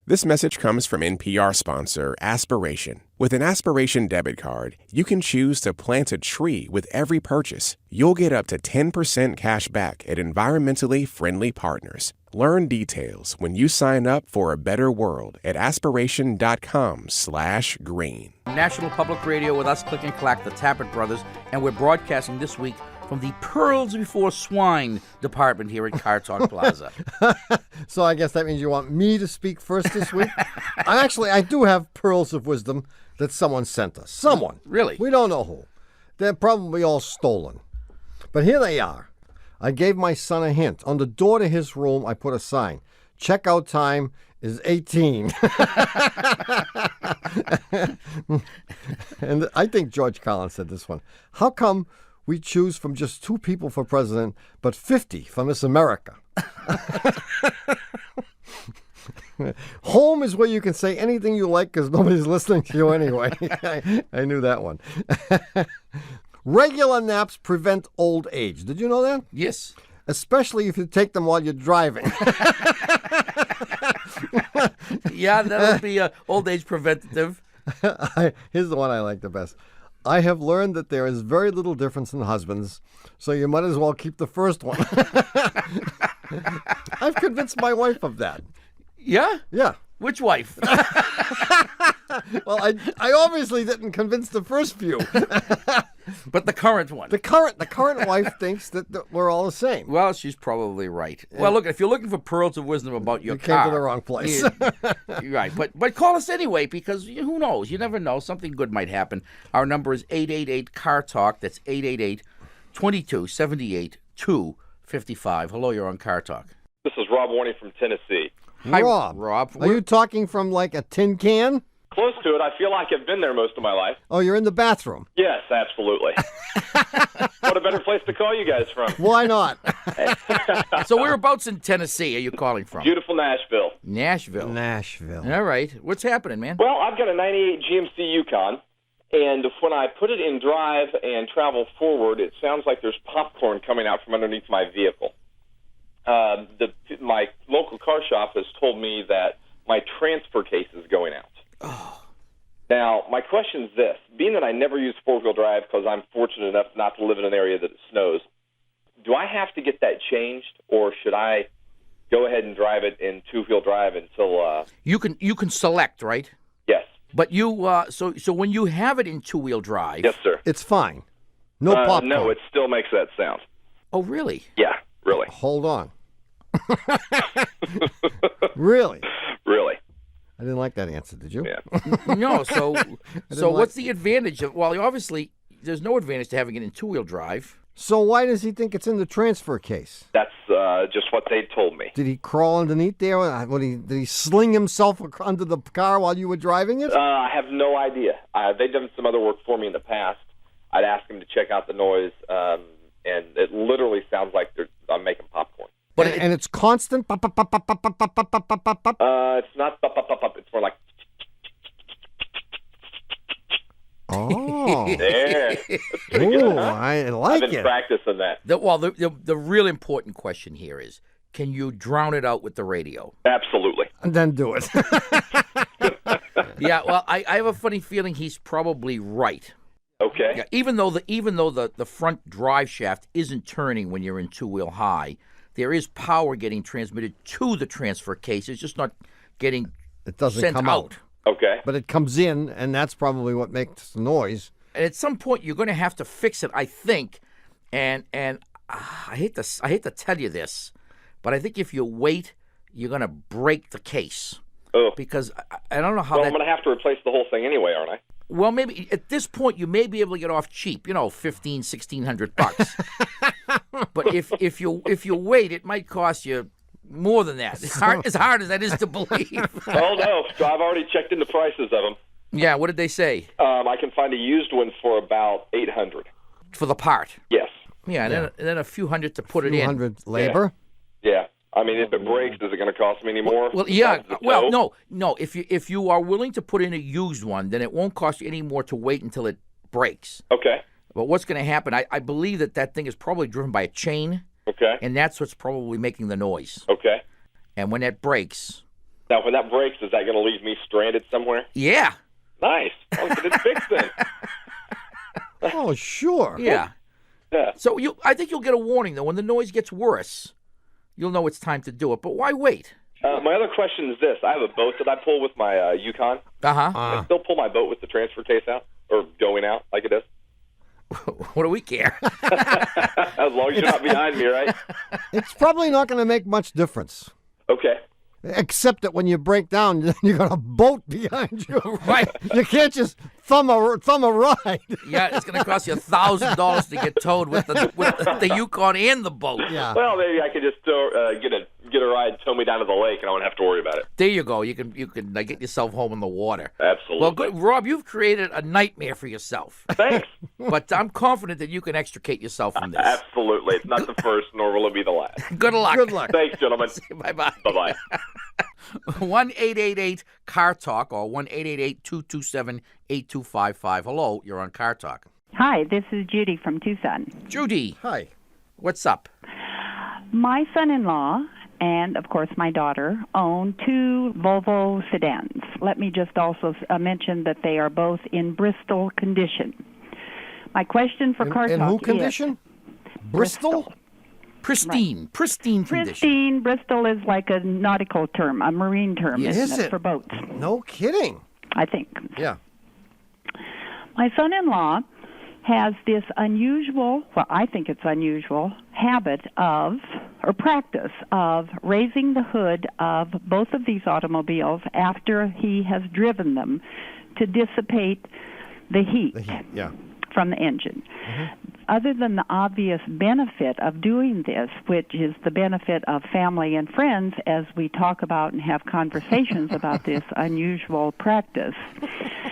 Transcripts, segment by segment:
This message comes from NPR sponsor Aspiration. With an Aspiration debit card, you can choose to plant a tree with every purchase. You'll get up to 10% cash back at environmentally friendly partners. Learn details when you sign up for a better world at aspiration.com/green. National Public Radio with us, Click and Clack, the Tappert Brothers, and we're broadcasting this week from the Pearls Before Swine department here at Car Talk Plaza. So I guess that means you want me to speak first this week? I do have pearls of wisdom that someone sent us. Someone. Really? We don't know who. They're probably all stolen. But here they are. I gave my son a hint. On the door to his room, I put a sign. Checkout time is 18. And I think George Collins said this one. How come we choose from just 2 people for president, but 50 for Miss America? Home is where you can say anything you like because nobody's listening to you anyway. I knew that one. Regular naps prevent old age. Did you know that? Yes. Especially if you take them while you're driving. Yeah, that'll be old age preventative. Here's the one I like the best. I have learned that there is very little difference in husbands, so you might as well keep the first one. I've convinced my wife of that. Yeah? Yeah. Which wife? Well, I obviously didn't convince the first few. But the current one. The current wife thinks that we're all the same. Well, she's probably right. Well, look, if you're looking for pearls of wisdom about your car, you came to the wrong place. You're right. But call us anyway, because who knows? You never know. Something good might happen. Our number is 888-CAR-TALK. That's 888-2278-255. Hello, you're on Car Talk. This is Rob Warney from Tennessee. Hi, Rob. Rob. Are you talking from like a tin can? Close to it. I feel like I've been there most of my life. Oh, you're in the bathroom. Yes, absolutely. What a better place to call you guys from. Why not? So whereabouts in Tennessee are you calling from? Beautiful Nashville. Nashville. All right. What's happening, man? Well, I've got a 98 GMC Yukon, and when I put it in drive and travel forward, it sounds like there's popcorn coming out from underneath my vehicle. My local car shop has told me that my transfer case is going out. Oh. Now, my question is this. Being that I never use four-wheel drive because I'm fortunate enough not to live in an area that it snows, do I have to get that changed, or should I go ahead and drive it in two-wheel drive until... You can select, right? Yes. But you so when you have it in two-wheel drive... Yes, sir. It's fine. No popcorn. No, it still makes that sound. Oh, really? Yeah, really. Hold on. Really? Really. I didn't like that answer, did you? Yeah. No, so what's the advantage of... Well, obviously, there's no advantage to having it in two-wheel drive. So why does he think it's in the transfer case? That's just what they told me. Did he crawl underneath there? Did he sling himself under the car while you were driving it? I have no idea. They've done some other work for me in the past. I'd ask them to check out the noise, and it literally sounds like I'm making popcorn. But and it's constant? It's not it's more like... Oh. There. That's pretty good, huh? I like it. I've been practicing that. The real important question here is, can you drown it out with the radio? Absolutely. And then do it. Yeah, well, I have a funny feeling he's probably right. Okay. Yeah, even though the front drive shaft isn't turning when you're in two-wheel high, there is power getting transmitted to the transfer case. It's just not getting sent come out. Okay. But it comes in, and that's probably what makes the noise. And at some point, you're going to have to fix it, I think. And I hate to tell you this, but I think if you wait, you're going to break the case. Oh. Because I don't know how. Well, I'm going to have to replace the whole thing anyway, aren't I? Well, maybe at this point you may be able to get off cheap, $1,500-$1,600. But if you wait, it might cost you more than that. As hard as that is to believe. Oh no, I've already checked in the prices of them. Yeah, what did they say? I can find a used one for about $800 for the part. Yes. Yeah, and then a few hundred to put it in. $200 labor. Yeah. I mean, if it breaks, is it going to cost me any more? Well, yeah. Well, no. If you are willing to put in a used one, then it won't cost you any more to wait until it breaks. Okay. But what's going to happen? I believe that thing is probably driven by a chain. Okay. And that's what's probably making the noise. Okay. And when that breaks, Now, when that breaks, is that going to leave me stranded somewhere? Yeah. Nice. I'll get it fixed then. Oh, sure. Yeah. Yeah. So I think you'll get a warning, though. When the noise gets worse, you'll know it's time to do it. But why wait? My other question is this. I have a boat that I pull with my Yukon. Uh-huh. I still pull my boat with the transfer case out, or going out like it is. What do we care? As long as you're not behind me, right? It's probably not going to make much difference. Okay. Except that when you break down, you got a boat behind you. Right. You can't just thumb a ride. Yeah, it's going to cost you $1,000 to get towed with the Yukon and the boat. Yeah. Well, maybe I could just get a ride, tow me down to the lake, and I won't have to worry about it. There you go. You can get yourself home in the water. Absolutely. Well, good, Rob. You've created a nightmare for yourself. Thanks. But I'm confident that you can extricate yourself from this. Absolutely. It's not the first, nor will it be the last. Good luck. Good luck. Thanks, gentlemen. Bye-bye. Bye-bye. 1-888-CAR-TALK or 1-888-227-8255. Hello, you're on Car Talk. Hi, this is Judy from Tucson. Judy, Hi. what's up? My son-in-law and, of course, my daughter own 2 Volvo sedans. Let me just also mention that they are both in Bristol condition. My question for Car In Talk who condition? Bristol? Pristine condition. Pristine. Bristol is like a nautical term, a marine term, Yes. isn't Is it, it? for boats, No kidding. I think. Yeah. My son-in-law has this unusual, well, I think it's unusual, habit of, or practice of raising the hood of both of these automobiles after he has driven them to dissipate the heat Yeah. from the engine. Other than the obvious benefit of doing this, which is the benefit of family and friends as we talk about and have conversations about this unusual practice.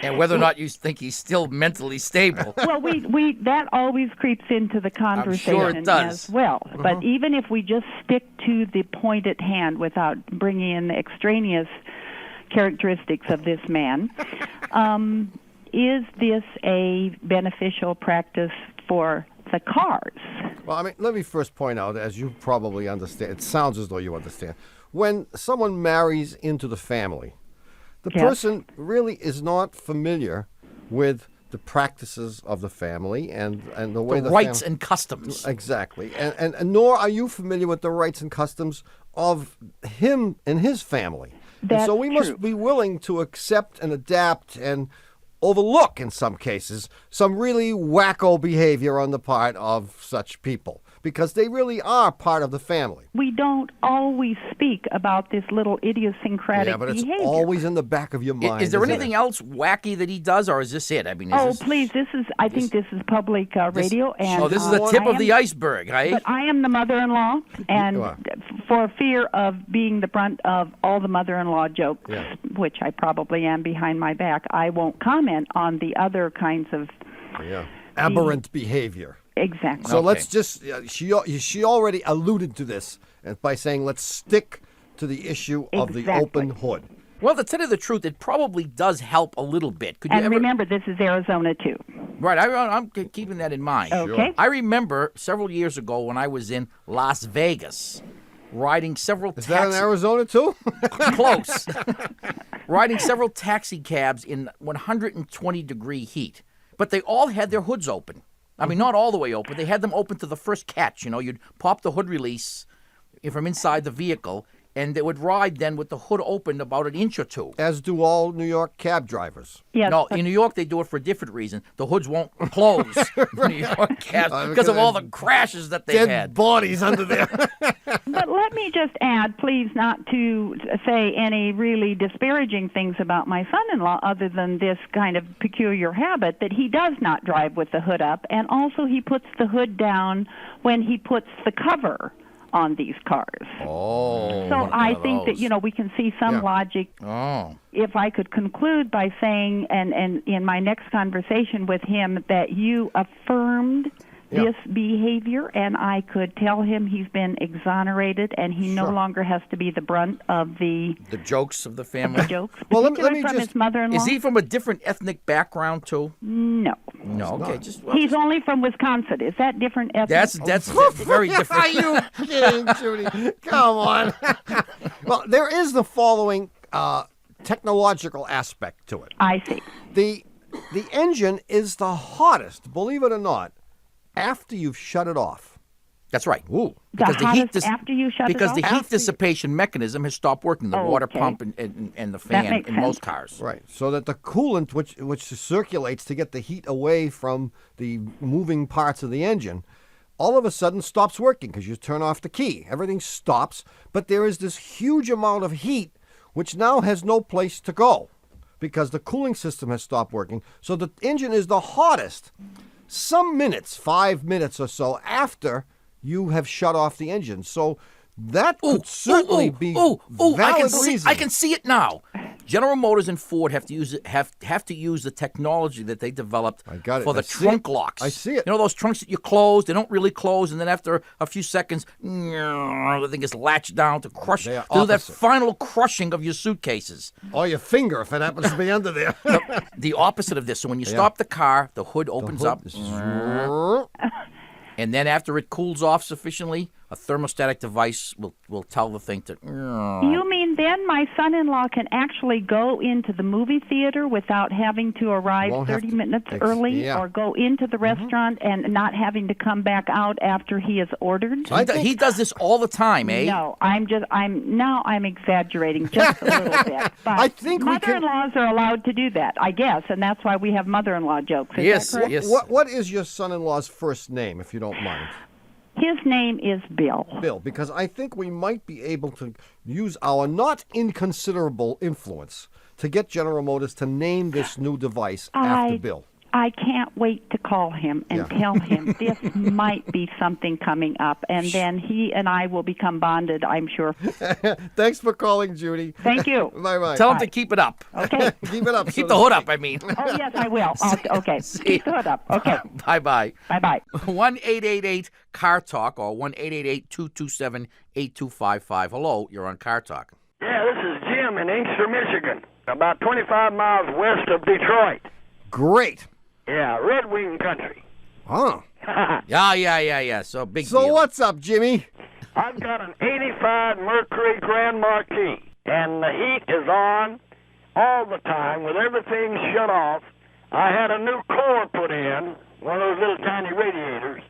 And whether or not you think he's still mentally stable. Well, we that always creeps into the conversation it does. as well. But even if we just stick to the point at hand without bringing in the extraneous characteristics of this man, is this a beneficial practice for the cars? Well, I mean, let me first point out, as you probably understand, it sounds as though you understand, when someone marries into the family, the Yes. person really is not familiar with the practices of the family and the way The the rights fam- and customs. Exactly. And nor are you familiar with the rights and customs of him and his family. And so That's we true. must be willing to accept and adapt and overlook, in some cases, some really wacko behavior on the part of such people, because they really are part of the family. We don't always speak about this little idiosyncratic Yeah, but it's behavior. always in the back of your mind. Is there isn't anything it? else wacky that he does, or is this it? I mean, is Oh, this, please! I think this is public radio, and Oh, this is the tip I of the am- iceberg, right? But I am the mother-in-law, and You are. for fear of being the brunt of all the mother-in-law jokes, Yeah. which I probably am behind my back, I won't comment on the other kinds of Aberrant behavior. exactly. So Okay. let's just, she already alluded to this by saying let's stick to the issue of the Exactly. open hood. Well, to tell you the truth, it probably does help a little bit. Could you And ever? remember, this is Arizona too. Right, I'm keeping that in mind. Okay. I remember several years ago when I was in Las Vegas, riding several Is that in Arizona too? close, riding several taxi cabs in 120-degree heat, but they all had their hoods open. I mean, not all the way open. They had them open to the first catch. You know, you'd pop the hood release from inside the vehicle, and they would ride then with the hood open about an inch or two. As do all New York cab drivers. Yes. No, in New York they do it for a different reason. The hoods won't close in New York cabs because because of all the crashes that they've Dead had. bodies under there. But let me just add, please, not to say any really disparaging things about my son-in-law other than this kind of peculiar habit that he does not drive with the hood up, and also he puts the hood down when he puts the cover on these cars. Oh. So I of think those. that, we can see some Yeah. logic. Oh. If I could conclude by saying, and in my next conversation with him, that you affirmed Yeah. this behavior, and I could tell him he's been exonerated and he no Sure. longer has to be the brunt of the The jokes of the family. jokes. Well, let particularly me from just- his mother-in-law. Is he from a different ethnic background too? No. No. Okay, just He's only from Wisconsin. Is that different ethnic? that's very different. Are you kidding, Judy? Come on. Well, there is the following technological aspect to it. I see. The engine is the hottest, believe it or not, after you've shut it off. That's right. Ooh. Because the hottest after you shut it off? Because the heat dissipation mechanism has stopped working, the water pump and the fan makes in sense. most cars. Right, so that the coolant which circulates to get the heat away from the moving parts of the engine, all of a sudden stops working because you turn off the key. Everything stops, but there is this huge amount of heat which now has no place to go because the cooling system has stopped working. So the engine is the hottest some minutes, 5 minutes or so after you have shut off the engine. So that could certainly be valid reason. I can see it now. General Motors and Ford have to use the technology that they developed for the trunk locks. I see it. You know those trunks that you close, they don't really close, and then after a few seconds, the thing gets latched down to crush, to do that final crushing of your suitcases. Or your finger if it happens to be under there. The opposite of this. So when you stop the car, the hood opens up. And then after it cools off sufficiently, a thermostatic device will tell the thing to... You mean then my son-in-law can actually go into the movie theater without having to arrive 30 minutes early or go into the restaurant and not having to come back out after he is ordered? He does this all the time, eh? No, I'm exaggerating just a little bit. But I think mother-in-laws are allowed to do that, I guess, and that's why we have mother-in-law jokes. Yes, that correct? yes. What is your son-in-law's first name, if you don't mind? His name is Bill. Bill, because I think we might be able to use our not inconsiderable influence to get General Motors to name this new device after Bill. I can't wait to call him and tell him this might be something coming up, and then he and I will become bonded, I'm sure. Thanks for calling, Judy. Thank you. Bye-bye. Tell him to keep it up. Okay. Keep it up. Keep the hood up, I mean. Oh, yes, I will. Okay. Keep the hood up. Okay. Bye-bye. Bye-bye. 1-888-CAR TALK or 1-888-227-8255. Hello, you're on Car Talk. Yeah, this is Jim in Inkster, Michigan, about 25 miles west of Detroit. Great. Yeah, Red Wing country. Huh. Yeah. So big deal. So what's up, Jimmy? I've got an 85 Mercury Grand Marquis, and the heat is on all the time with everything shut off. I had a new core put in, one of those little tiny radiators,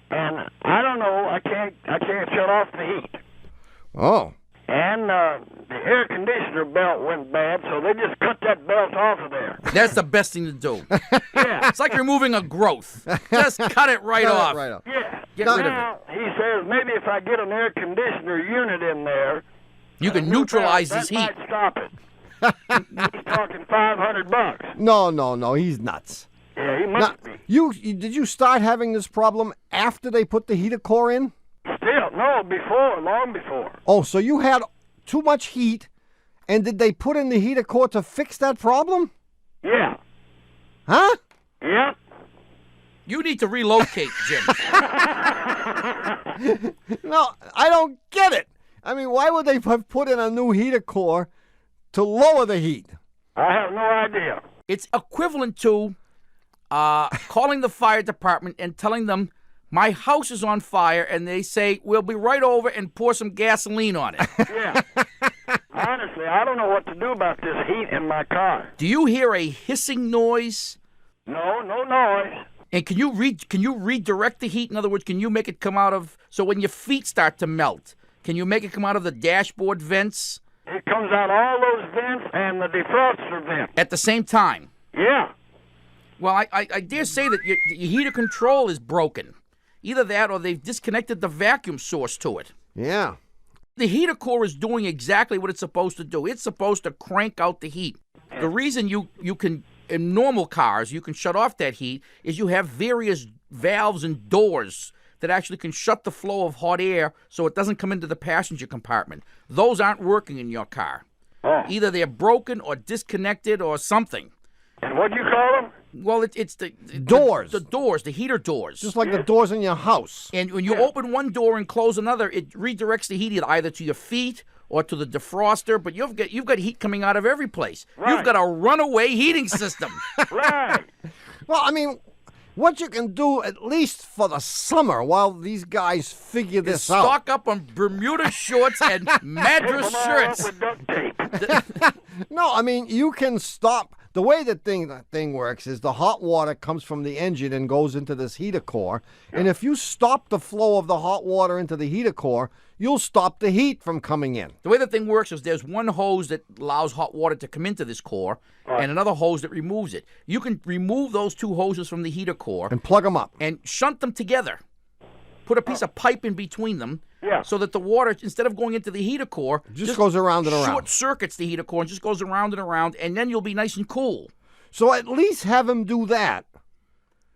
and I don't know, I can't shut off the heat. Oh. And the air conditioner belt went bad, so they just cut that belt off of there. That's the best thing to do. Yeah. It's like removing a growth. Just cut it right off. Yeah. Get rid of Now, he says maybe if I get an air conditioner unit in there, You can neutralize this that heat. might stop it. He's talking $500. No, he's nuts. Yeah, he must be. Did you start having this problem after they put the heater core in? Still, no, long before. Oh, so you had too much heat, and did they put in the heater core to fix that problem? Yeah. Huh? Yeah. You need to relocate, Jim. No, I don't get it. I mean, why would they have put in a new heater core to lower the heat? I have no idea. It's equivalent to calling the fire department and telling them, my house is on fire, and they say, we'll be right over and pour some gasoline on it. Yeah. Honestly, I don't know what to do about this heat in my car. Do you hear a hissing noise? No noise. And can you redirect the heat? In other words, can you make it come out of, so when your feet start to melt, can you make it come out of the dashboard vents? It comes out all those vents and the defroster vent. At the same time? Yeah. Well, I dare say that your heater control is broken. Either that or they've disconnected the vacuum source to it. Yeah. The heater core is doing exactly what it's supposed to do. It's supposed to crank out the heat. The reason you can, in normal cars, you can shut off that heat is you have various valves and doors that actually can shut the flow of hot air so it doesn't come into the passenger compartment. Those aren't working in your car. Oh. Either they're broken or disconnected or something. And what'd you call them? Well, it's the Doors. The doors, the heater doors. Just like the doors in your house. And when you open one door and close another, it redirects the heat either to your feet or to the defroster. But you've got heat coming out of every place. Right. You've got a runaway heating system. Right. Well, I mean, what you can do at least for the summer while these guys figure this out. Stock up on Bermuda shorts and Madras Tape 'em all shirts. up with duct tape. No, I mean, you can stop. The way that thing works is the hot water comes from the engine and goes into this heater core. And if you stop the flow of the hot water into the heater core, you'll stop the heat from coming in. The way the thing works is there's one hose that allows hot water to come into this core and another hose that removes it. You can remove those two hoses from the heater core And plug them up. and shunt them together. Put a piece of pipe in between them Yeah. so that the water, instead of going into the heater core, Just goes around and around. short circuits the heater core and just goes around and around, and then you'll be nice and cool. So at least have him do that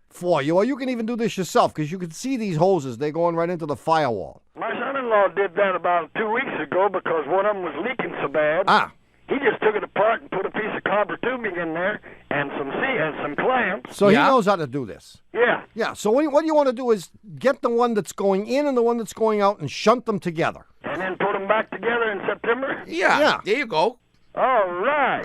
for you. Or you can even do this yourself because you can see these hoses. They're going right into the firewall. My son-in-law did that about 2 weeks ago because one of them was leaking so bad. Ah. He just took it apart and put a piece of copper tubing in there and some clamps. So Yeah. he knows how to do this. Yeah. Yeah, so what you want to do is get the one that's going in and the one that's going out and shunt them together. And then put them back together in September. Yeah, there you go. All right.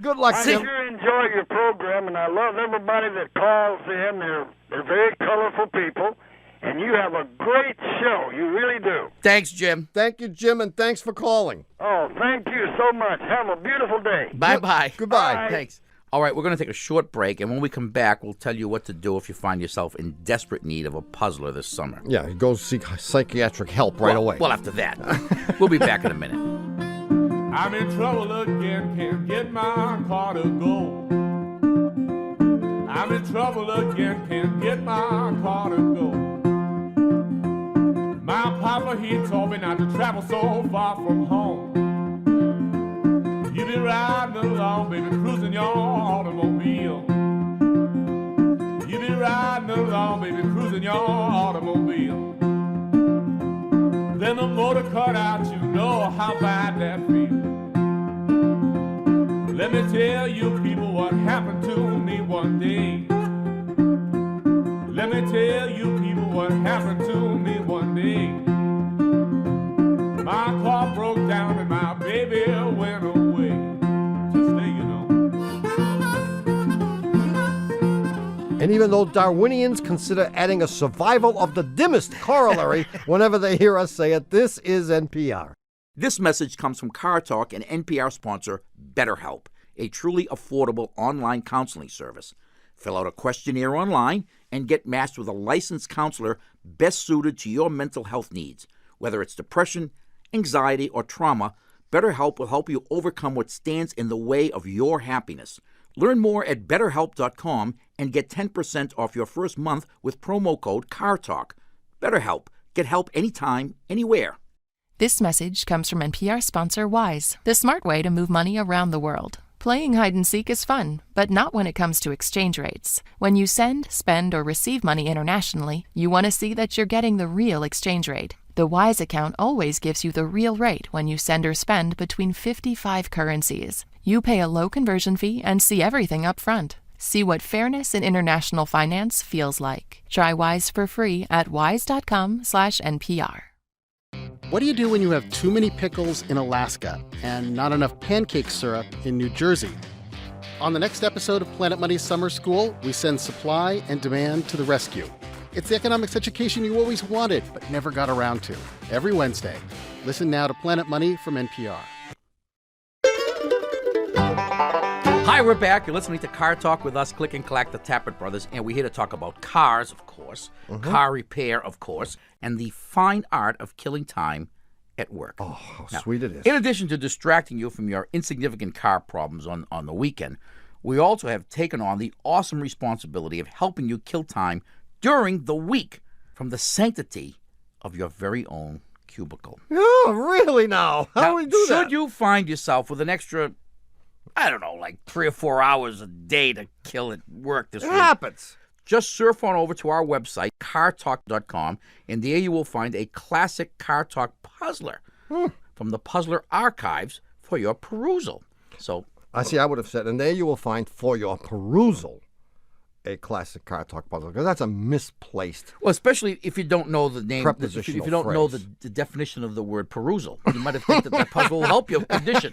Good luck, I Tim. sure enjoy your program, and I love everybody that calls in. They're very colorful people, and you have a great show. You really do. Thanks, Jim. Thank you, Jim, and thanks for calling. Oh, thank you so much. Have a beautiful day. Bye-bye. Goodbye. Bye. Thanks. All right, we're going to take a short break, and when we come back, we'll tell you what to do if you find yourself in desperate need of a puzzler this summer. Yeah, go seek psychiatric help right away. Well, after that. We'll be back in a minute. I'm in trouble again, can't get my car to go. I'm in trouble again, can't get my car to go. My papa, he told me not to travel so far from home. You be riding along, baby, cruising your automobile. You be riding along, baby, cruising your automobile. Then the motor cut out, you know how bad that feels. Let me tell you people what happened to me one day. Let me tell you people what happened to me one day. My car broke down and my baby went away. Just so you know. And even though Darwinians consider adding a survival of the dimmest corollary whenever they hear us say it, this is NPR. This message comes from Car Talk and NPR sponsor BetterHelp, a truly affordable online counseling service. Fill out a questionnaire online and get matched with a licensed counselor best suited to your mental health needs. Whether it's depression, anxiety, or trauma, BetterHelp will help you overcome what stands in the way of your happiness. Learn more at BetterHelp.com and get 10% off your first month with promo code CARTALK. BetterHelp. Get help anytime, anywhere. This message comes from NPR sponsor Wise, the smart way to move money around the world. Playing hide and seek is fun, but not when it comes to exchange rates. When you send, spend, or receive money internationally, you want to see that you're getting the real exchange rate. The Wise account always gives you the real rate when you send or spend between 55 currencies. You pay a low conversion fee and see everything up front. See what fairness in international finance feels like. Try Wise for free at wise.com/NPR. What do you do when you have too many pickles in Alaska and not enough pancake syrup in New Jersey? On the next episode of Planet Money's Summer School, we send supply and demand to the rescue. It's the economics education you always wanted but never got around to. Every Wednesday. Listen now to Planet Money from NPR. Hi, we're back. You're listening to Car Talk with us, Click and Clack, the Tappert Brothers, and we're here to talk about cars, of course, car repair, of course, and the fine art of killing time at work. Oh, how sweet it is. In addition to distracting you from your insignificant car problems on the weekend, we also have taken on the awesome responsibility of helping you kill time during the week from the sanctity of your very own cubicle. Oh, really now? How do we do that? Should you find yourself with an extra, I don't know, like 3 or 4 hours a day to kill at work this It week, happens. just surf on over to our website, cartalk.com, and there you will find a classic Car Talk puzzler from the Puzzler Archives for your perusal. So, I see, I would have said, and there you will find for your perusal a classic Car Talk puzzle, because that's a misplaced. well, especially if you don't know the name, if Prepositional you don't know phrase. the definition of the word perusal, you might have think that puzzle will help your condition.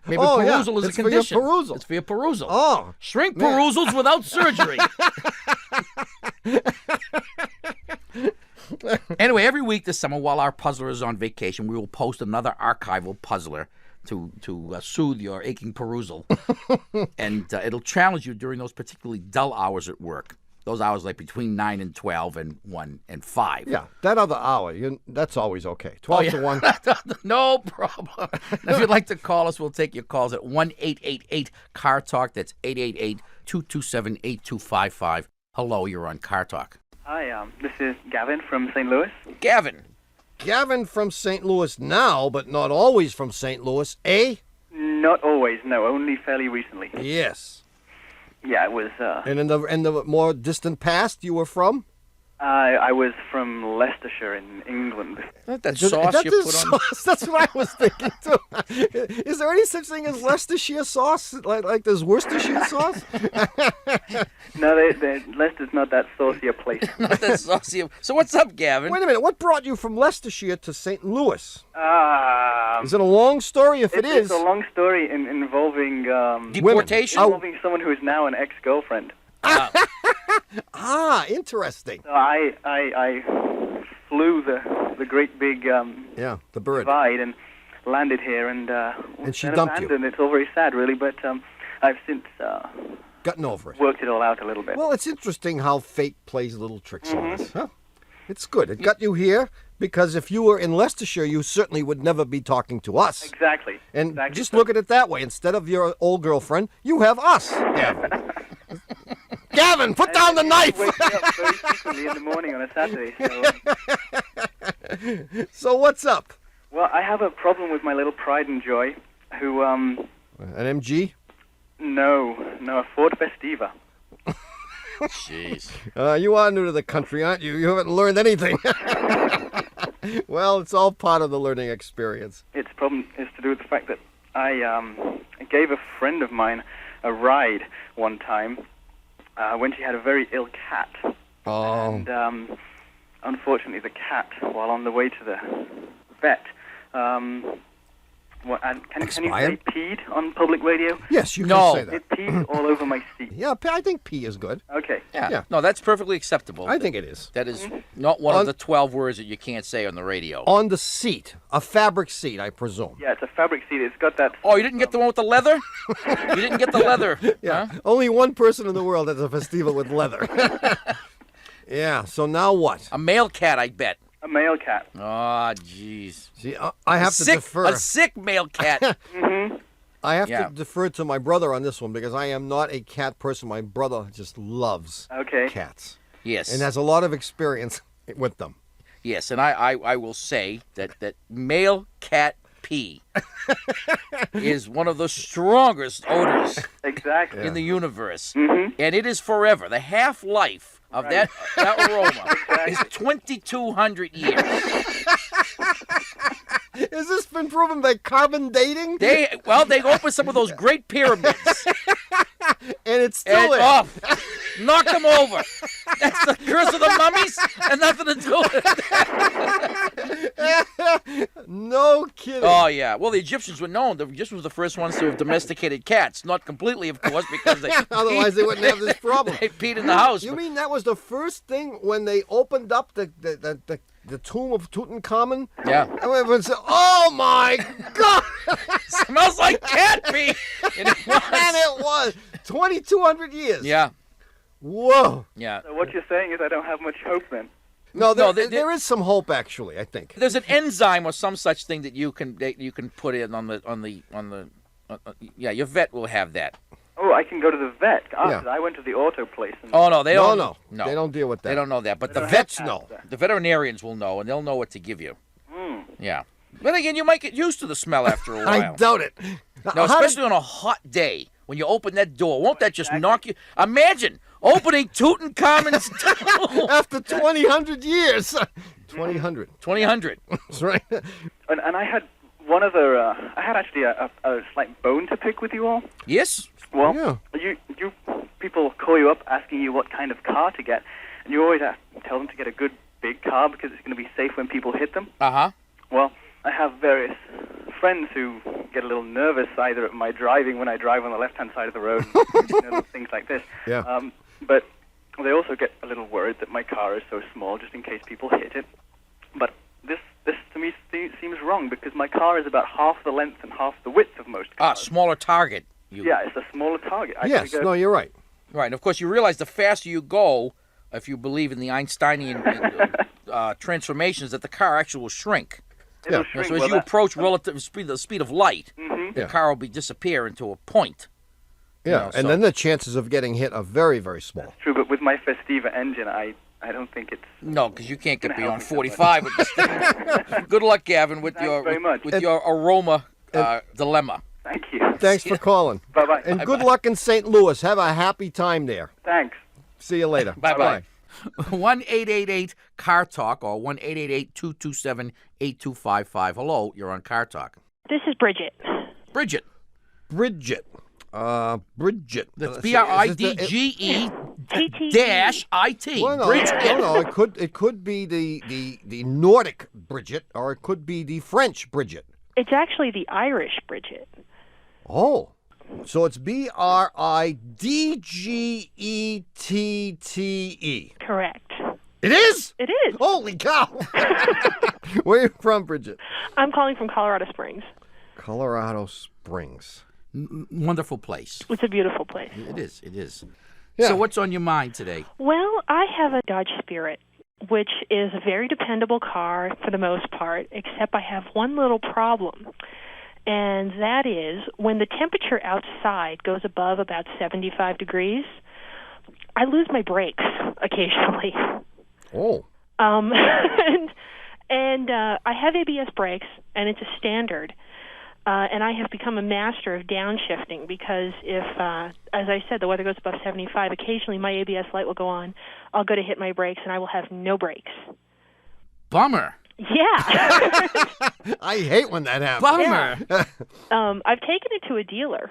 Maybe Oh, yeah. perusal is It's a for your condition. perusal. It's for your perusal. Oh, Shrink man. perusals without surgery. Anyway, every week this summer, while our puzzler is on vacation, we will post another archival puzzler to soothe your aching perusal. And it'll challenge you during those particularly dull hours at work. Those hours like between 9 and 12 and 1 and 5. Yeah, that other hour, that's always okay. 12 to 1. No problem. If you'd like to call us, we'll take your calls at 1-888-CAR Talk. That's 888-227-8255. Hello, you're on Car Talk. Hi, this is Gavin from St. Louis. Gavin from St. Louis now, but not always from St. Louis, eh? Not always, no, only fairly recently. Yes. Yeah, it was... And in the more distant past, you were from? I was from Leicestershire in England. That sauce you put on... That's what I was thinking, too. Is there any such thing as Leicestershire sauce? Like there's Worcestershire sauce? No, Leicester's not that saucy a place. Not that saucy. So what's up, Gavin? Wait a minute. What brought you from Leicestershire to St. Louis? Is it a long story? If it is... It's a long story involving... deportation? Involving someone who is now an ex-girlfriend. Interesting. So I flew the great big the bird divide and landed here and she dumped you. And it's all very sad, really, but I've since gotten over it, worked it all out a little bit. Well, it's interesting how fate plays little tricks on us. Huh? It's good. It got you here because if you were in Leicestershire, you certainly would never be talking to us. Exactly. And just look at it that way. Instead of your old girlfriend, you have us, Gavin. Gavin, put down the knife! Wake me up very frequently in the morning on a Saturday. So what's up? Well, I have a problem with my little pride and joy, who An MG? No, a Ford Festiva. Jeez. You are new to the country, aren't you? You haven't learned anything. Well, it's all part of the learning experience. Its problem is to do with the fact that I gave a friend of mine a ride one time when she had a very ill cat. Oh. And unfortunately, the cat, while on the way to the vet, can you say peed on public radio? Yes, you can say that. It peed all over my seat. Yeah, I think pee is good. Okay. Yeah. No, that's perfectly acceptable. I think it is. That is not one of the 12 words that you can't say on the radio. On the seat. A fabric seat, I presume. Yeah, it's a fabric seat. It's got that... Oh, you didn't get the one with the leather? You didn't get the leather. Yeah. Huh? Only one person in the world has a Festiva with leather. Yeah, so now what? A male cat, I bet. A male cat. Oh, jeez. See, I have to defer. A sick male cat. I have to defer to my brother on this one because I am not a cat person. My brother just loves cats. Yes. And has a lot of experience with them. Yes, and I will say that male cat pee is one of the strongest odors in the universe. And it is forever. The half-life of that aroma is 2,200 years. Has this been proven by carbon dating? They opened some of those great pyramids. And it's still there. Knock them over. That's the curse of the mummies and nothing to do with it. No kidding. Oh, yeah. Well, the Egyptians were known. The Egyptians were the first ones to have domesticated cats. Not completely, of course, because they... Otherwise, they wouldn't have this problem. They peed in the house. You mean that was the first thing when they opened up the tomb of Tutankhamun? Yeah. And everyone said, oh, my God! Smells like cat pee! And it was. And it was. 2,200 years. Yeah. Whoa. Yeah. So what you're saying is I don't have much hope then? No, there is some hope actually. I think there's an enzyme or some such thing that you can put in on the your vet will have that. Oh, I can go to the vet. I went to the auto place. And... Oh no, they don't. No, they don't deal with that. They don't know that, but the vets know. The veterinarians will know, and they'll know what to give you. Yeah. But again, you might get used to the smell after a while. I doubt it. No, especially on a hot day when you open that door. Won't that just knock you? Imagine opening Tutankhamun's tomb after 2,000 years. 2,000. That's right. And I had one other. I had actually a slight bone to pick with you all. Yes. Well, you people call you up asking you what kind of car to get, and you always tell them to get a good big car because it's going to be safe when people hit them. Well, I have various friends who get a little nervous either at my driving when I drive on the left-hand side of the road, things like this. Yeah. But They also get a little worried that my car is so small, just in case people hit it. But this to me seems wrong, because my car is about half the length and half the width of most cars. Smaller target. Yeah, it's a smaller target. Yes, no, you're right. Right, and of course you realize the faster you go, if you believe in the Einsteinian transformations, that the car actually will shrink. It'll shrink. So as you approach relative the speed of light, the car will disappear into a point. Yeah, and then the chances of getting hit are very, very small. That's true, but with my Festiva engine, I don't think it's... No, because you can't get beyond 45 with this thing. Good luck, Gavin, with your aroma dilemma. Thank you. Thanks for calling. Bye-bye. And good luck in St. Louis. Have a happy time there. Thanks. See you later. Bye-bye. 1-888-CAR TALK or 1-888-227-8255. Hello, you're on Car Talk. This is Bridget. Bridget. Bridget. Bridget. That's BRIDGE-IT. Well, no, Bridget. no, it could be the Nordic Bridget, or it could be the French Bridget. It's actually the Irish Bridget. Oh. So it's BRIDGETTE. Correct. It is? It is. Holy cow. Where are you from, Bridget? I'm calling from Colorado Springs. Colorado Springs. Wonderful place. It's a beautiful place. It is. It is. Yeah. So what's on your mind today? Well, I have a Dodge Spirit, which is a very dependable car for the most part, except I have one little problem. And that is, when the temperature outside goes above about 75 degrees, I lose my brakes occasionally. Oh. And I have ABS brakes, and it's a standard. And I have become a master of downshifting because if, as I said, the weather goes above 75, occasionally my ABS light will go on. I'll go to hit my brakes, and I will have no brakes. Bummer. Yeah. I hate when that happens. Bummer. Yeah. I've taken it to a dealer,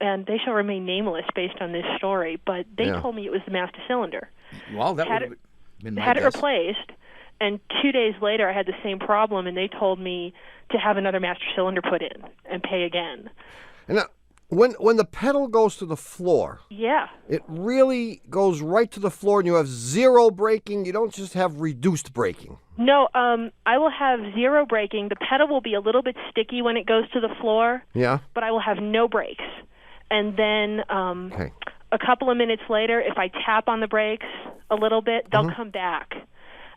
and they shall remain nameless based on this story, but they told me it was the master cylinder. Well, that would have been my guess. Had it replaced, and 2 days later I had the same problem, and they told me to have another master cylinder put in and pay again. And when the pedal goes to the floor, it really goes right to the floor, and you have zero braking. You don't just have reduced braking. No, I will have zero braking. The pedal will be a little bit sticky when it goes to the floor. Yeah. But I will have no brakes. And then a couple of minutes later, if I tap on the brakes a little bit, they'll come back.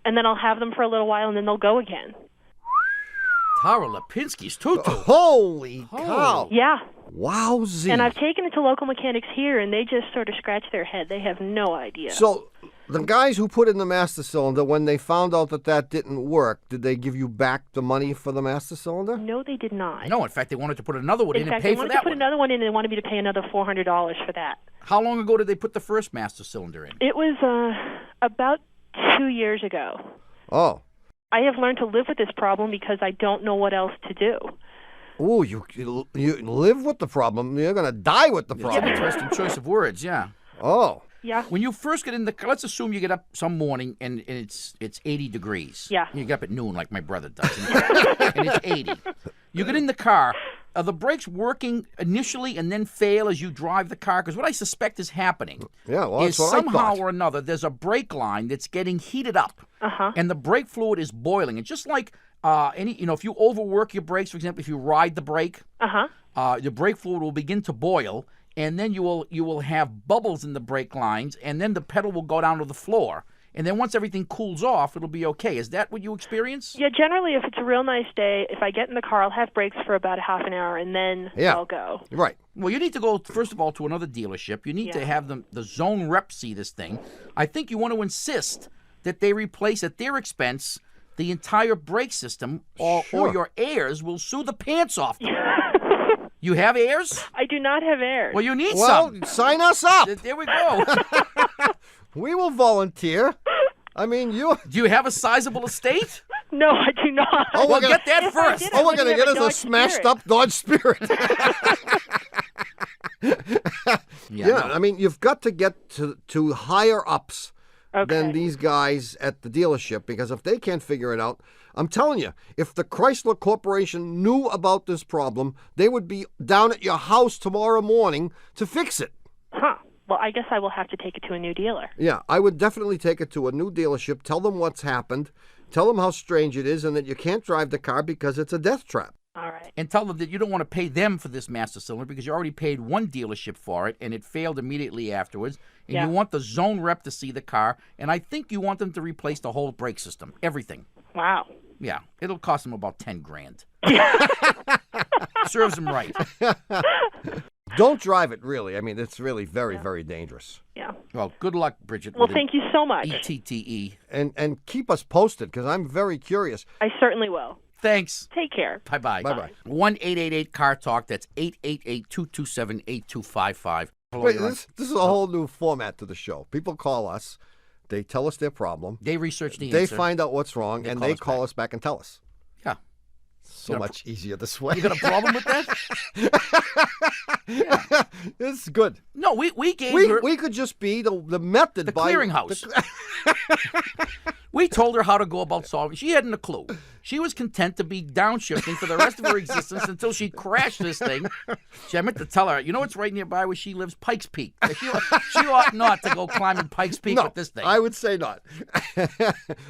And then I'll have them for a little while, and then they'll go again. Tara Lipinski's tutu. Holy cow. Yeah. Wowzy. And I've taken it to local mechanics here, and they just sort of scratch their head. They have no idea. So the guys who put in the master cylinder, when they found out that didn't work, did they give you back the money for the master cylinder? No, they did not. No, in fact, they wanted to put another one in and pay for that one. In fact, they wanted to put another one in, and they wanted me to pay another $400 for that. How long ago did they put the first master cylinder in? It was about 2 years ago. Oh. I have learned to live with this problem because I don't know what else to do. Oh, you live with the problem. You're going to die with the problem. That's an interesting choice of words, yeah. Oh. Yeah. When you first get in the car, let's assume you get up some morning and it's 80 degrees. Yeah. You get up at noon like my brother does, and it's 80. You get in the car. Are the brakes working initially and then fail as you drive the car? Because what I suspect is happening is somehow or another there's a brake line that's getting heated up, and the brake fluid is boiling. And just like if you overwork your brakes, for example, if you ride the brake, your brake fluid will begin to boil, and then you will have bubbles in the brake lines, and then the pedal will go down to the floor. And then once everything cools off, it'll be okay. Is that what you experience? Yeah, generally, if it's a real nice day, if I get in the car, I'll have brakes for about a half an hour, and then I'll go. Right. Well, you need to go, first of all, to another dealership. You need to have the zone rep see this thing. I think you want to insist that they replace, at their expense, the entire brake system, or your heirs will sue the pants off them. You have heirs? I do not have heirs. Well, you need some. Well, sign us up. There we go. We will volunteer. I mean, you... Do you have a sizable estate? No, I do not. Oh, well, get that first. We're going to get us a smashed-up Dodge Spirit. I mean, you've got to get to higher ups than these guys at the dealership, because if they can't figure it out, I'm telling you, if the Chrysler Corporation knew about this problem, they would be down at your house tomorrow morning to fix it. Huh. Well, I guess I will have to take it to a new dealer. Yeah, I would definitely take it to a new dealership, tell them what's happened, tell them how strange it is, and that you can't drive the car because it's a death trap. All right. And tell them that you don't want to pay them for this master cylinder because you already paid one dealership for it, and it failed immediately afterwards. And you want the zone rep to see the car, and I think you want them to replace the whole brake system, everything. Wow. Yeah, it'll cost them about $10,000. Serves them right. Don't drive it, really. I mean, it's really very, very dangerous. Yeah. Well, good luck, Bridget. Well, thank you so much. ETTE. And keep us posted, because I'm very curious. I certainly will. Thanks. Take care. Bye-bye. Bye-bye. 1-888-CAR-TALK. That's 888-227-8255. Wait, this is a whole new format to the show. People call us. They tell us their problem. They research the They answer. find out what's wrong, and they call us back and tell us. Yeah. So much easier this way. You got a problem with that? Yeah. This is good. No, we gave her... We could just be the method the by... clearinghouse. We told her how to go about solving. She hadn't a clue. She was content to be downshifting for the rest of her existence until she crashed this thing. I meant to tell her, you know what's right nearby where she lives? Pikes Peak. She ought not to go climbing Pikes Peak with this thing. I would say not.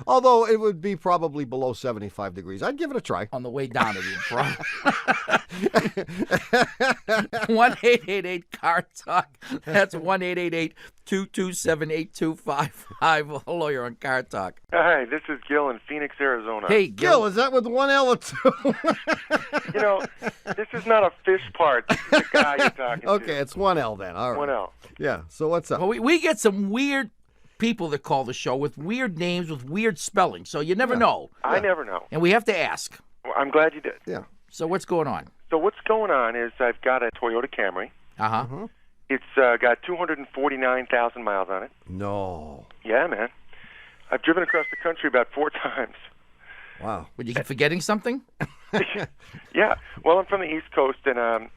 Although it would be probably below 75 degrees. I'd give it a try. On the way down, it'd be a problem. 1-888-CAR-TALK. That's 1-888-227-8255. Hello, you're on Car Talk. Hi, this is Gil in Phoenix, Arizona. Hey, Gil, is that with one L or two? You know, this is not a fish part. This is the guy you're talking to. Okay, it's one L then. All right. One L. Yeah, so what's up? Well, we get some weird people that call the show with weird names, with weird spelling, so you never know. I never know. And we have to ask. Well, I'm glad you did. Yeah. So what's going on? So what's going on is I've got a Toyota Camry. Uh-huh. It's got 249,000 miles on it. No. Yeah, man. I've driven across the country about 4 times. Wow. Would you keep forgetting something? Yeah. Well, I'm from the East Coast, and I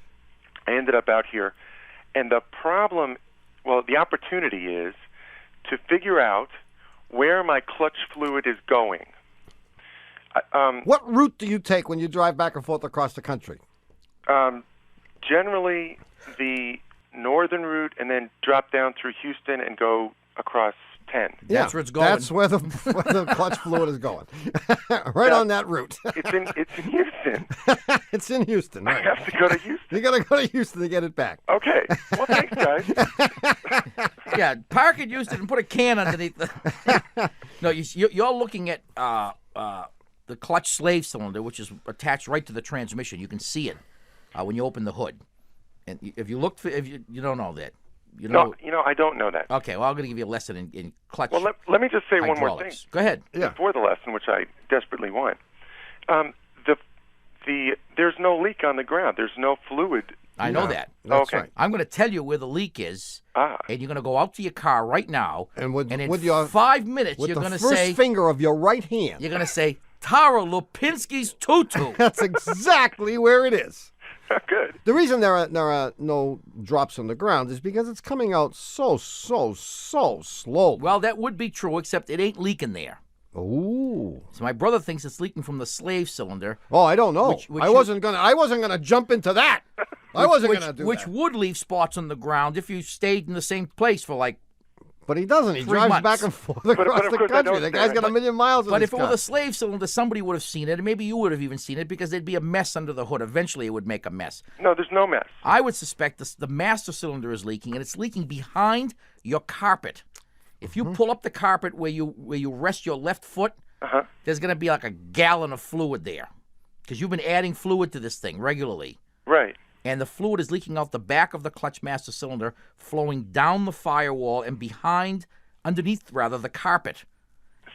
ended up out here. And the problem, well, the opportunity is to figure out where my clutch fluid is going. What route do you take when you drive back and forth across the country? Generally, the northern route, and then drop down through Houston and go across 10. Yeah, that's where it's going. That's where the clutch fluid is going. Right on that route. It's in Houston. It's in Houston. Right. I have to go to Houston. You got to go to Houston to get it back. Okay. Well, thanks, guys. Yeah, park in Houston and put a can underneath the... No, you're looking at the clutch slave cylinder, which is attached right to the transmission. You can see it when you open the hood. And if you look, if you don't know that. No, I don't know that. Okay, well, I'm going to give you a lesson in clutch. Well, let me just say hydraulics. one more thing. Go ahead. Yeah. Before the lesson, which I desperately want. There's no leak on the ground. There's no fluid. I know that. That's okay. right. I'm going to tell you where the leak is, and you're going to go out to your car right now, and in with your 5 minutes, with you're going to the first say, finger of your right hand. you're going to say, Tara Lipinski's tutu. That's exactly where it is. Good. The reason there are no drops on the ground is because it's coming out so slow. Well, that would be true, except it ain't leaking there. Ooh. So my brother thinks it's leaking from the slave cylinder. Oh, I don't know. Which I wasn't gonna jump into that. I wasn't gonna do which that. would leave spots on the ground if you stayed in the same place for like. But he doesn't. He 3 drives months. back and forth across of the course I country. don't The say guy's that. got a million miles in But his if it car. were the slave cylinder, somebody would have seen it, and maybe you would have even seen it because there'd be a mess under the hood. Eventually, it would make a mess. No, there's no mess. I would suspect the master cylinder is leaking, and it's leaking behind your carpet. If you pull up the carpet where you rest your left foot, there's going to be like a gallon of fluid there because you've been adding fluid to this thing regularly. Right. And the fluid is leaking out the back of the clutch master cylinder, flowing down the firewall and underneath the carpet.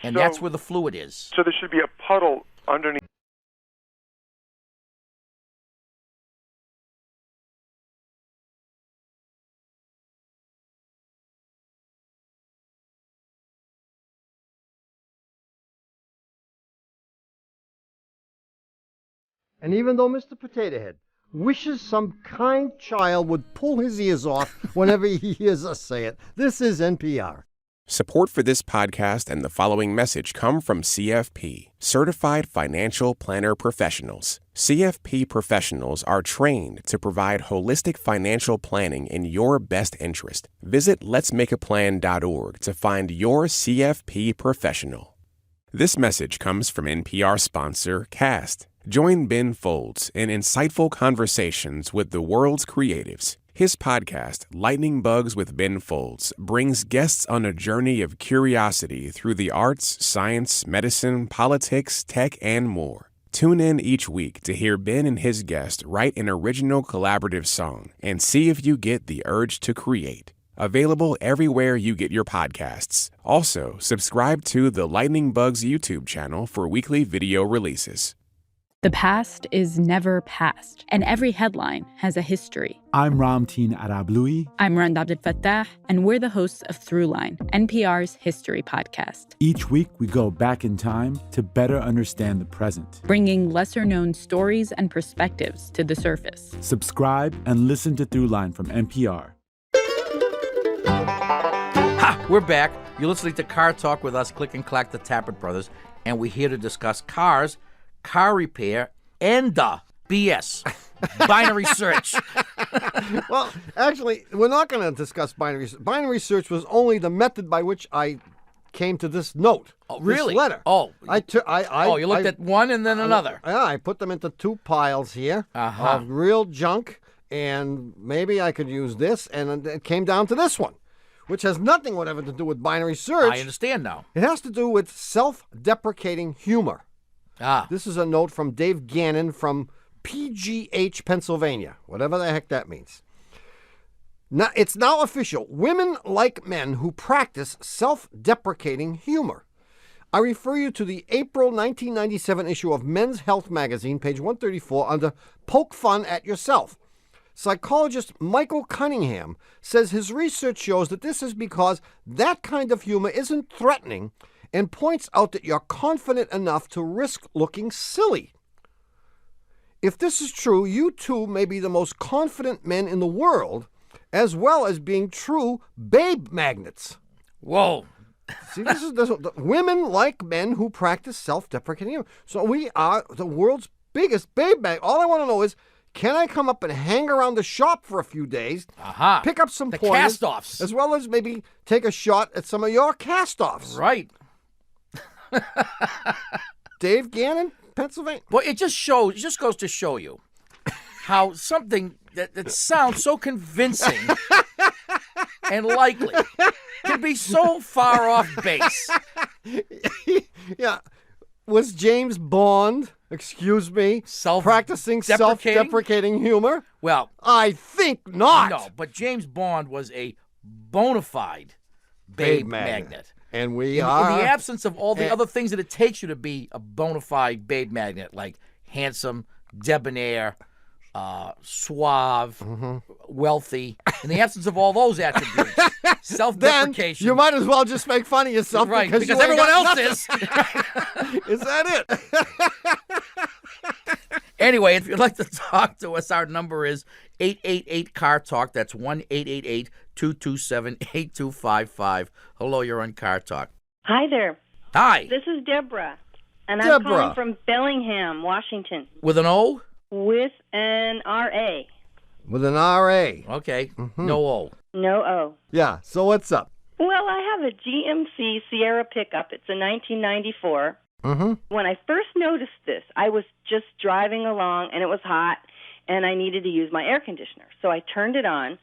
And that's where the fluid is. So there should be a puddle underneath. And even though Mr. Potato Head wishes some kind child would pull his ears off whenever he hears us say it, this is NPR. Support for this podcast and the following message come from CFP, Certified Financial Planner Professionals. CFP professionals are trained to provide holistic financial planning in your best interest. Visit letsmakeaplan.org to find your CFP professional. This message comes from NPR sponsor Cast. Join Ben Folds in insightful conversations with the world's creatives. His podcast, Lightning Bugs with Ben Folds, brings guests on a journey of curiosity through the arts, science, medicine, politics, tech, and more. Tune in each week to hear Ben and his guest write an original collaborative song and see if you get the urge to create. Available everywhere you get your podcasts. Also, subscribe to the Lightning Bugs YouTube channel for weekly video releases. The past is never past, and every headline has a history. I'm Ramteen Arablouei. I'm Rand Abdel Fattah, and we're the hosts of Throughline, NPR's history podcast. Each week, we go back in time to better understand the present, bringing lesser-known stories and perspectives to the surface. Subscribe and listen to Throughline from NPR. Ha! We're back. You're listening to Car Talk with us, Click and Clack, the Tappert Brothers, and we're here to discuss cars, car repair, and BS. Binary search. Well, actually, we're not going to discuss binary search. Binary search was only the method by which I came to this note. Oh, really? This letter. Oh. You looked at one and then another. Yeah, I put them into two piles here of real junk, and maybe I could use this, and it came down to this one, which has nothing whatever to do with binary search. I understand now. It has to do with self-deprecating humor. This is a note from Dave Gannon from PGH, Pennsylvania, whatever the heck that means. Now, it's now official. Women like men who practice self-deprecating humor. I refer you to the April 1997 issue of Men's Health magazine, page 134, under Poke Fun at Yourself. Psychologist Michael Cunningham says his research shows that this is because that kind of humor isn't threatening and points out that you're confident enough to risk looking silly. If this is true, you too may be the most confident men in the world, as well as being true babe magnets. Whoa. See, this is women like men who practice self-deprecating humor. So we are the world's biggest babe magnet. All I want to know is, can I come up and hang around the shop for a few days, pick up some pointers, cast-offs, as well as maybe take a shot at some of your cast-offs? Right. Dave Gannon, Pennsylvania. Well, it just goes to show you how something that sounds so convincing and likely can be so far off base. Yeah. Was James Bond, practicing self-deprecating humor? Well, I think not. No, but James Bond was a bona fide babe magnet. And we are. In the absence of all the other things that it takes you to be a bona fide babe magnet, like handsome, debonair, suave, wealthy, in the absence of all those attributes, self-deprecation. Then you might as well just make fun of yourself, right? Because everyone else is. Is that it? Anyway, if you'd like to talk to us, our number is 888-CAR-TALK. That's 1-888-227-8255. Hello, you're on Car Talk. Hi there. Hi. This is Debra, and I'm calling from Bellingham, Washington. With an O? With an R-A. With an R-A. Okay. No O. No O. Yeah, so what's up? Well, I have a GMC Sierra pickup. It's a 1994. When I first noticed this, I was just driving along, and it was hot, and I needed to use my air conditioner. So I turned it on,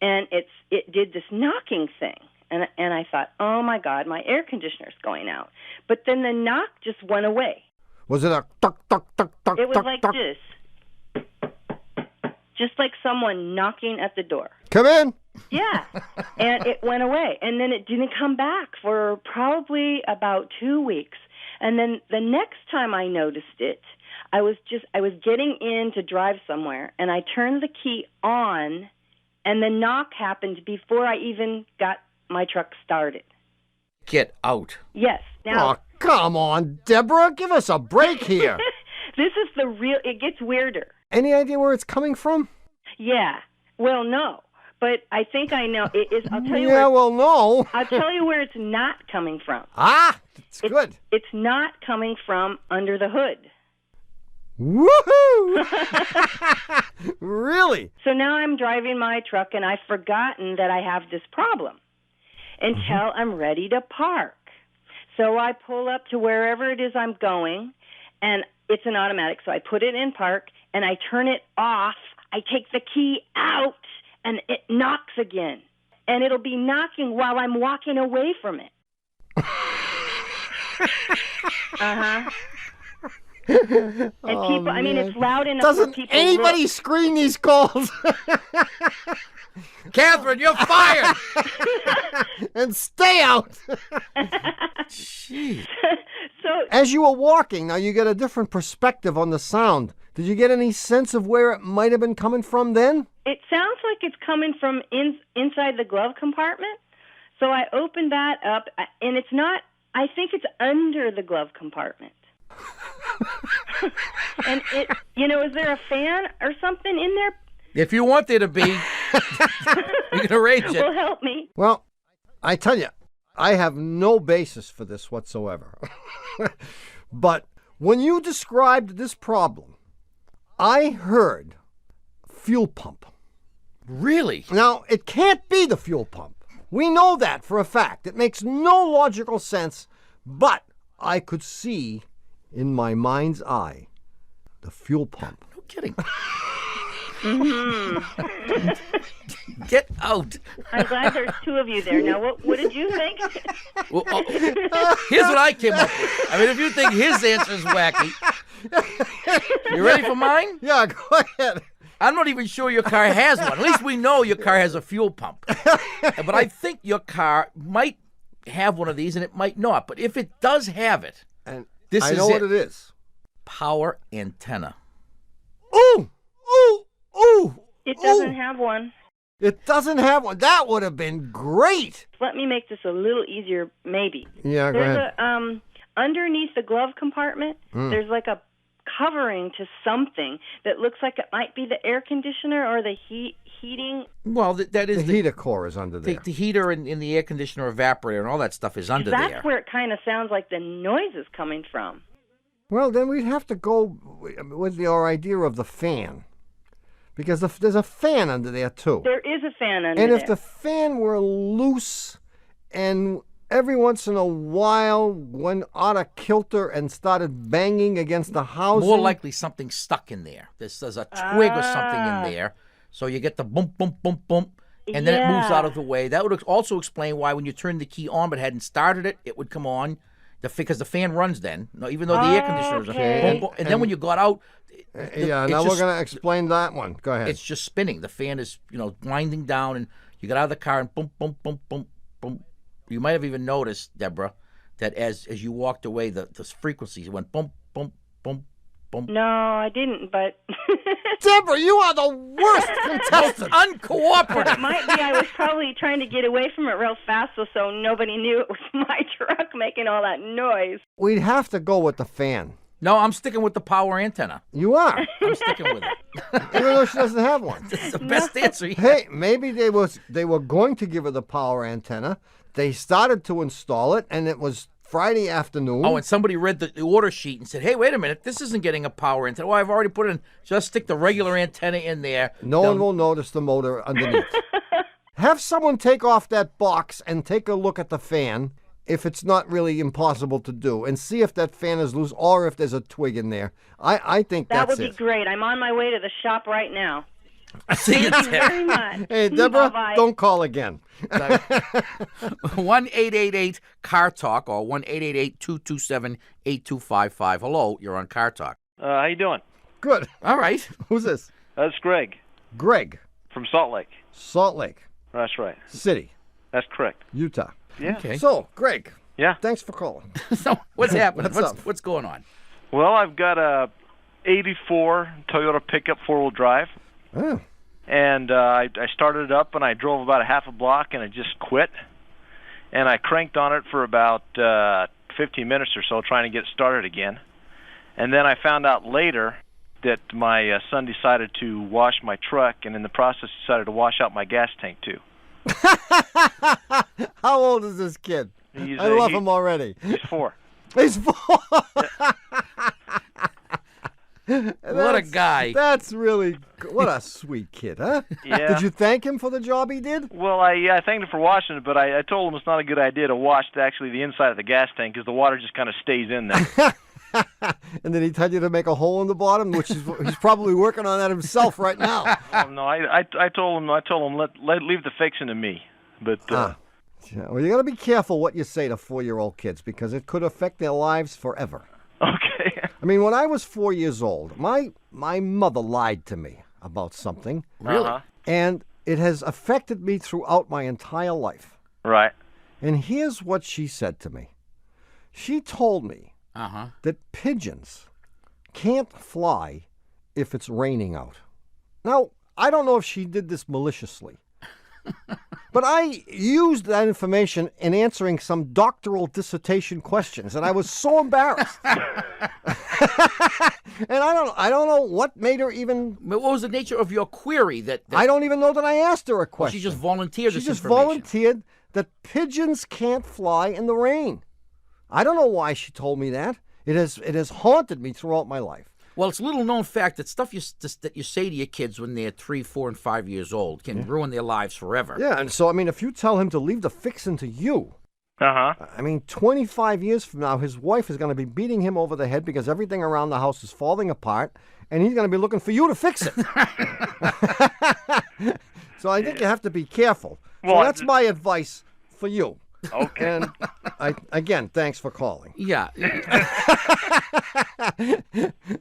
and it did this knocking thing. And I thought, oh, my God, my air conditioner's going out. But then the knock just went away. Was it a tuck, tuck, tuck, tuck, It was tuck, like tuck? this. Just like someone knocking at the door. Come in. Yeah. And it went away. And then it didn't come back for probably about 2 weeks. And then the next time I noticed it, I was getting in to drive somewhere, and I turned the key on, and the knock happened before I even got my truck started. Get out. Yes. Now, Oh, come on, Deborah. Give us a break here. this is it gets weirder. Any idea where it's coming from? Yeah. Well, no. but I think I know. It is. I'll tell you. no. I'll tell you where it's not coming from. It's good. It's not coming from under the hood. Woohoo! Really? So now I'm driving my truck, and I've forgotten that I have this problem until I'm ready to park. So I pull up to wherever it is I'm going, and it's an automatic. So I put it in park, and I turn it off. I take the key out, and it knocks again. And it'll be knocking while I'm walking away from it. Uh-huh. And people, I mean, it's loud enough for Doesn't people. anybody screen these calls? Catherine, you're fired. And stay out. Jeez. So as you were walking, now you get a different perspective on the sound. Did you get any sense of where it might have been coming from then? it sounds like it's coming from inside the glove compartment. So I opened that up, and it's not. I think it's under the glove compartment. And it, is there a fan or something in there? If you want there to be, you can arrange it. Well, help me. Well, I tell you, I have no basis for this whatsoever. But when you described this problem, I heard fuel pump. Really? Now, it can't be the fuel pump. We know that for a fact. It makes no logical sense, but I could see in my mind's eye the fuel pump. No kidding. Mm-hmm. Get out. I'm glad there's two of you there. Now, what did you think? Well, here's what I came up with. I mean, if you think his answer is wacky. You ready for mine? Yeah, go ahead. I'm not even sure your car has one. At least we know your car has a fuel pump. But I think your car might have one of these and it might not. But if it does have it, and this I is know what it is. Power antenna. Ooh! Ooh! Ooh! It doesn't have one. It doesn't have one. That would have been great. Let me make this a little easier, maybe. Yeah, go ahead. There's underneath the glove compartment, there's like a covering to something that looks like it might be the air conditioner or the heating. Well, that is the heater core is under there. The heater and the air conditioner evaporator and all that stuff is under there. That's where it kind of sounds like the noise is coming from. Well, then we'd have to go with your idea of the fan. Because there's a fan under there, too. There is a fan under there. And if the fan were loose and every once in a while went out of kilter and started banging against the housing. More likely something stuck in there. There's a twig or something in there. So you get the bump, bump, bump, bump, and then it moves out of the way. That would also explain why when you turned the key on but hadn't started it, it would come on. Because the fan runs then, even though the air conditioner is a boom, boom, and then when you got out... now we're going to explain that one. Go ahead. It's just spinning. The fan is, winding down, and you get out of the car and boom, boom, boom, boom, boom. You might have even noticed, Deborah, that as you walked away, the frequencies went boom, boom, boom, boom. No, I didn't, but... Deborah, you are the worst contestant. Uncooperative. It might be I was probably trying to get away from it real fast so nobody knew it was my truck making all that noise. We'd have to go with the fan. No, I'm sticking with the power antenna. You are? I'm sticking with it. Even though she doesn't have one. This is the best answer. Hey, maybe they were going to give her the power antenna. They started to install it, and it was Friday afternoon. Oh, and somebody read the order sheet and said, hey, wait a minute, this isn't getting a power antenna. Oh, I've already put it in. Just stick the regular antenna in there. No one will notice the motor underneath. Have someone take off that box and take a look at the fan, if it's not really impossible to do, and see if that fan is loose or if there's a twig in there. I think that that's would be great. I'm on my way to the shop right now. See you, Thank you very much. Hey, Deborah, Bye-bye. don't call again. 1-888-CAR TALK or 1-888-227-8255. Hello, you're on Car Talk. How you doing? Good. All right. Who's this? That's Greg. Greg. From Salt Lake. Salt Lake. That's right. City. That's correct. Utah. Yeah. Okay. So, Greg. Yeah. Thanks for calling. So, what's happening? What's going on? Well, I've got a 84 Toyota pickup 4-wheel drive. Oh. And I started it up, and I drove about a half a block, and it just quit. And I cranked on it for about 15 minutes or so trying to get started again. And then I found out later that my son decided to wash my truck, and in the process decided to wash out my gas tank too. How old is this kid? I love him already. He's 4. He's 4. What a guy. That's really what a sweet kid, huh? Yeah. Did you thank him for the job he did? Well, I thanked him for washing it, but I told him it's not a good idea to wash actually the inside of the gas tank because the water just kind of stays in there. And then he told you to make a hole in the bottom, which is he's probably working on that himself right now. Oh, no, I told him leave the fixing to me. But well, you got to be careful what you say to 4-year-old kids because it could affect their lives forever. Okay. I mean, when I was 4 years old, my mother lied to me about something. Really? And it has affected me throughout my entire life. Right. And here's what she said to me. She told me that pigeons can't fly if it's raining out. Now, I don't know if she did this maliciously, but I used that information in answering some doctoral dissertation questions, and I was so embarrassed. And I don't know what made her even. What was the nature of your query? That I don't even know that I asked her a question. She just volunteered. She just volunteered that pigeons can't fly in the rain. I don't know why she told me that. It has haunted me throughout my life. Well, it's a little known fact that stuff that you say to your kids when they're 3, 4, and 5 years old can ruin their lives forever. Yeah, and so I mean, if you tell him to leave the fixing to you. I mean, 25 years from now, his wife is going to be beating him over the head because everything around the house is falling apart, and he's going to be looking for you to fix it. So I think you have to be careful. Well, so that's my advice for you. Okay. And again, thanks for calling. Yeah.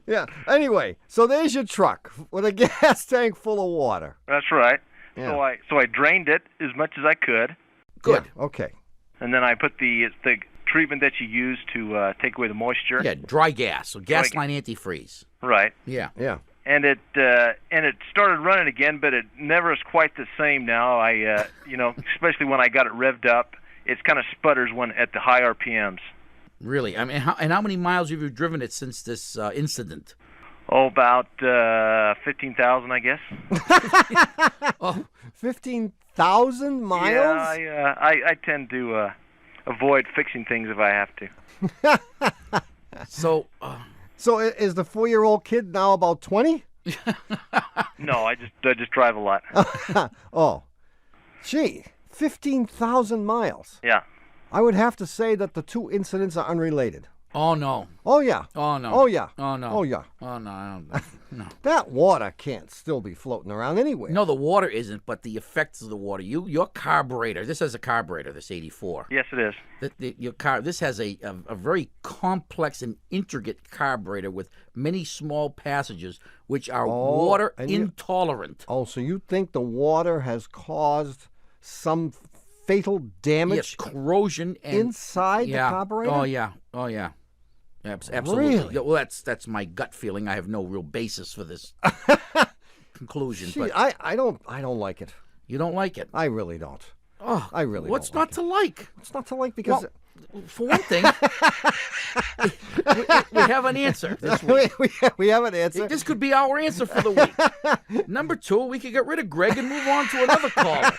Yeah. Anyway, so there's your truck with a gas tank full of water. That's right. Yeah. So I drained it as much as I could. Good. Yeah, okay. And then I put the treatment that you use to take away the moisture. Yeah, dry gas. So gas line antifreeze. Right. Yeah. Yeah. And it started running again, but it never is quite the same now. I especially when I got it revved up, it kind of sputters when at the high RPMs. Really? I mean, how many miles have you driven it since this incident? Oh, about 15,000, I guess. Oh, 15,000 miles? Yeah, I tend to avoid fixing things if I have to. So is the 4-year-old kid now about 20? No, I just drive a lot. Oh, gee, 15,000 miles. Yeah. I would have to say that the two incidents are unrelated. Oh, no. Oh, yeah. Oh, no. Oh, yeah. Oh, no. Oh, yeah. Oh, no. No. That water can't still be floating around anywhere. No, the water isn't, but the effects of the water. Your carburetor, this has a carburetor, this 84. Yes, it is. This has a very complex and intricate carburetor with many small passages which are water intolerant. So you think the water has caused some fatal damage? Yes, corrosion inside the carburetor? Oh, yeah. Absolutely. Really? Well, that's my gut feeling. I have no real basis for this conclusion. Gee, but I don't like it. You don't like it? I really don't. Oh, I really what's don't not to like? What's not to like? Because for one thing, we have an answer this week. we have an answer. This could be our answer for the week. Number 2, we could get rid of Greg and move on to another caller.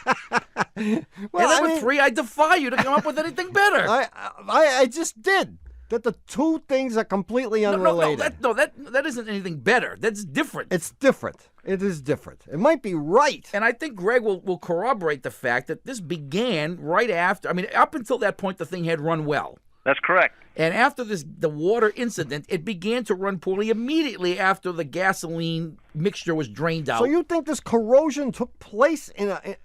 And number 3, I defy you to come up with anything better. I just did. That the two things are completely unrelated. That isn't anything better. That's different. It's different. It is different. It might be right. And I think Greg will corroborate the fact that this began right after. I mean, up until that point, the thing had run well. That's correct. And after the water incident, it began to run poorly immediately after the gasoline mixture was drained out. So you think this corrosion took place in a...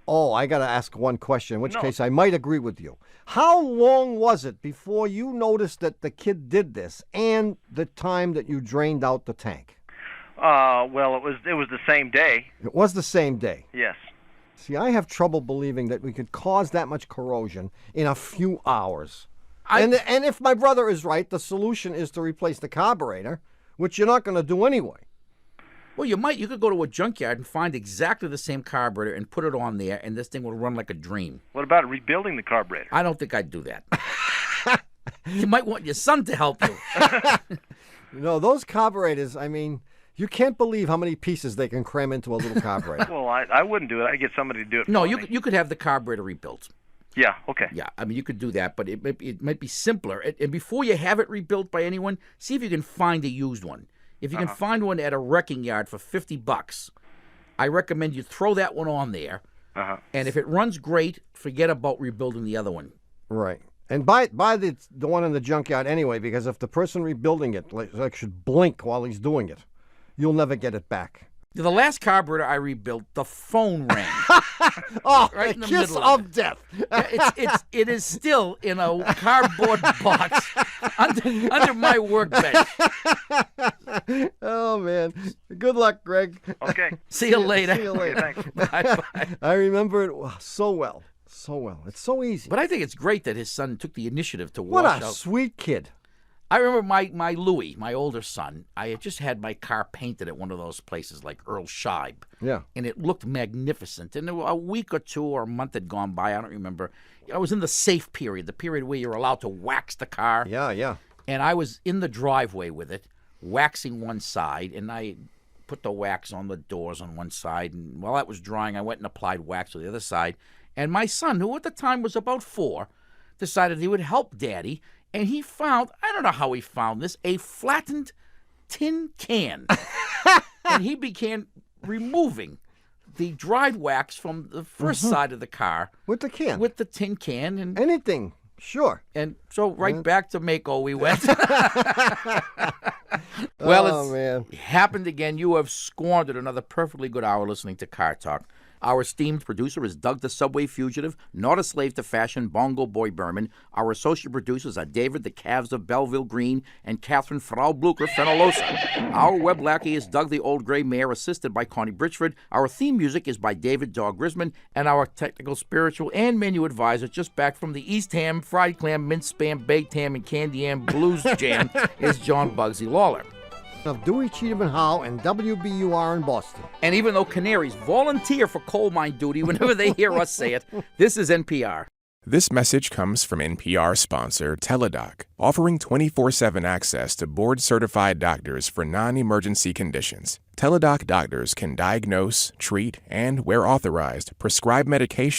Oh, I got to ask one question, in which case I might agree with you. How long was it before you noticed that the kid did this and the time that you drained out the tank? Well, it was the same day. It was the same day? Yes. See, I have trouble believing that we could cause that much corrosion in a few hours. And if my brother is right, the solution is to replace the carburetor, which you're not going to do anyway. Well, you could go to a junkyard and find exactly the same carburetor and put it on there, and this thing will run like a dream. What about rebuilding the carburetor? I don't think I'd do that. You might want your son to help you. No, those carburetors, I mean, you can't believe how many pieces they can cram into a little carburetor. Well, I wouldn't do it. I'd get somebody to do it. No, for you me. you could have the carburetor rebuilt. Yeah. Okay. Yeah, I mean, you could do that, but it might be simpler. And before you have it rebuilt by anyone, see if you can find a used one. If you can find one at a wrecking yard for $50, I recommend you throw that one on there. And if it runs great, forget about rebuilding the other one. Right. And buy the one in the junkyard anyway, because if the person rebuilding it should blink while he's doing it, you'll never get it back. The last carburetor I rebuilt, the phone rang. Oh, right in the the kiss middle of death. It is still in a cardboard box under my workbench. Oh, man. Good luck, Greg. Okay. See you later. See you later. Okay, thanks. Bye-bye. I remember it so well. So well. It's so easy. But I think it's great that his son took the initiative to What wash a out. sweet kid. I remember my Louie, my older son, I had just had my car painted at one of those places like Earl Scheib. Yeah. And it looked magnificent. And a week or two or a month had gone by, I don't remember. I was in the safe period, the period where you're allowed to wax the car. Yeah, yeah. And I was in the driveway with it, waxing one side, and I put the wax on the doors on one side. And while that was drying, I went and applied wax on the other side. And my son, who at the time was about 4, decided he would help Daddy. And he found, I don't know how he found this, a flattened tin can. And he began removing the dried wax from the first side of the car. With the can. With the tin can. And anything. Sure. And so right back to Mako we went. Well, man. It happened again. You have squandered another perfectly good hour listening to Car Talk. Our esteemed producer is Doug the Subway Fugitive, not a slave to fashion, Bongo Boy Berman. Our associate producers are David the Calves of Belleville Green and Catherine Frau Blucher Fenolosa. Our web lackey is Doug the Old Gray Mare, assisted by Connie Britchford. Our theme music is by David Dog Grisman, and our technical, spiritual, and menu advisor, just back from the East Ham, fried clam, minced spam, baked ham, and candy ham blues jam, is John Bugsy Lawler. Of Dewey, Cheatham and Howe and WBUR in Boston. And even though canaries volunteer for coal mine duty whenever they hear us say it, this is NPR. This message comes from NPR sponsor Teladoc, offering 24/7 access to board-certified doctors for non-emergency conditions. Teladoc doctors can diagnose, treat, and, where authorized, prescribe medication